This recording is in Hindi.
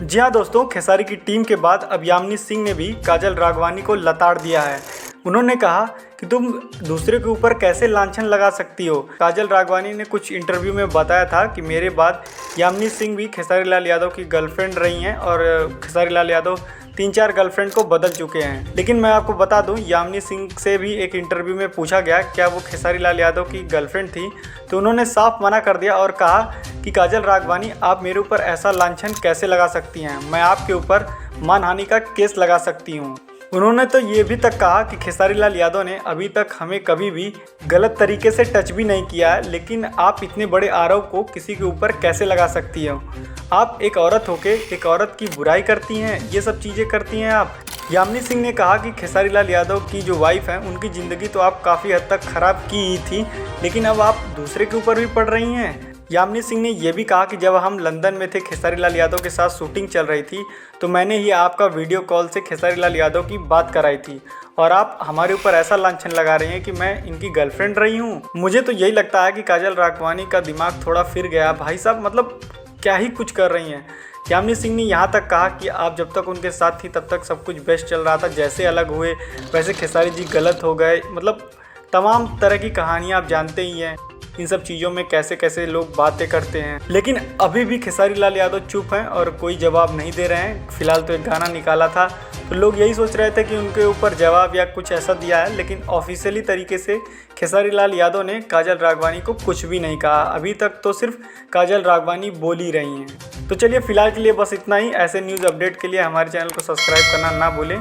जी हाँ दोस्तों, खेसारी की टीम के बाद अब यामिनी सिंह ने भी काजल राघवानी को लताड़ दिया है। उन्होंने कहा कि तुम दूसरे के ऊपर कैसे लांछन लगा सकती हो। काजल राघवानी ने कुछ इंटरव्यू में बताया था कि मेरे बाद यामिनी सिंह भी खेसारी लाल यादव की गर्लफ्रेंड रही हैं और खेसारी लाल यादव 3-4 गर्लफ्रेंड को बदल चुके हैं। लेकिन मैं आपको बता दूं, यामिनी सिंह से भी एक इंटरव्यू में पूछा गया क्या वो खेसारी लाल यादव की गर्लफ्रेंड थी, तो उन्होंने साफ मना कर दिया और कहा कि काजल राघवानी, आप मेरे ऊपर ऐसा लांछन कैसे लगा सकती हैं, मैं आपके ऊपर मानहानि का केस लगा सकती हूँ। उन्होंने तो ये भी तक कहा कि खेसारी लाल यादव ने अभी तक हमें कभी भी गलत तरीके से टच भी नहीं किया है, लेकिन आप इतने बड़े आरोप को किसी के ऊपर कैसे लगा सकती हो। आप एक औरत होके एक औरत की बुराई करती हैं, ये सब चीज़ें करती हैं आप। यामिनी सिंह ने कहा कि खेसारी लाल यादव की जो वाइफ हैं उनकी ज़िंदगी तो आप काफ़ी हद तक ख़राब की ही थी, लेकिन अब आप दूसरे के ऊपर भी पड़ रही हैं। यामिनी सिंह ने यह भी कहा कि जब हम लंदन में थे, खेसारी लाल यादव के साथ शूटिंग चल रही थी, तो मैंने ही आपका वीडियो कॉल से खेसारी लाल यादव की बात कराई थी और आप हमारे ऊपर ऐसा लांछन लगा रही हैं कि मैं इनकी गर्लफ्रेंड रही हूँ। मुझे तो यही लगता है कि काजल राघवानी का दिमाग थोड़ा फिर गया। भाई साहब, मतलब क्या ही कुछ कर रही हैं। यामिनी सिंह ने यहाँ तक कहा कि आप जब तक उनके साथ थी तब तक सब कुछ बेस्ट चल रहा था, जैसे अलग हुए वैसे खेसारी जी गलत हो गए। मतलब तमाम तरह की कहानियाँ आप जानते ही हैं, इन सब चीज़ों में कैसे कैसे लोग बातें करते हैं। लेकिन अभी भी खेसारी लाल यादव चुप हैं और कोई जवाब नहीं दे रहे हैं। फिलहाल तो एक गाना निकाला था, तो लोग यही सोच रहे थे कि उनके ऊपर जवाब या कुछ ऐसा दिया है, लेकिन ऑफिशियली तरीके से खेसारी लाल यादव ने काजल राघवानी को कुछ भी नहीं कहा। अभी तक तो सिर्फ काजल राघवानी बोल ही रही हैं। तो चलिए फिलहाल के लिए बस इतना ही। ऐसे न्यूज़ अपडेट के लिए हमारे चैनल को सब्सक्राइब करना ना भूलें।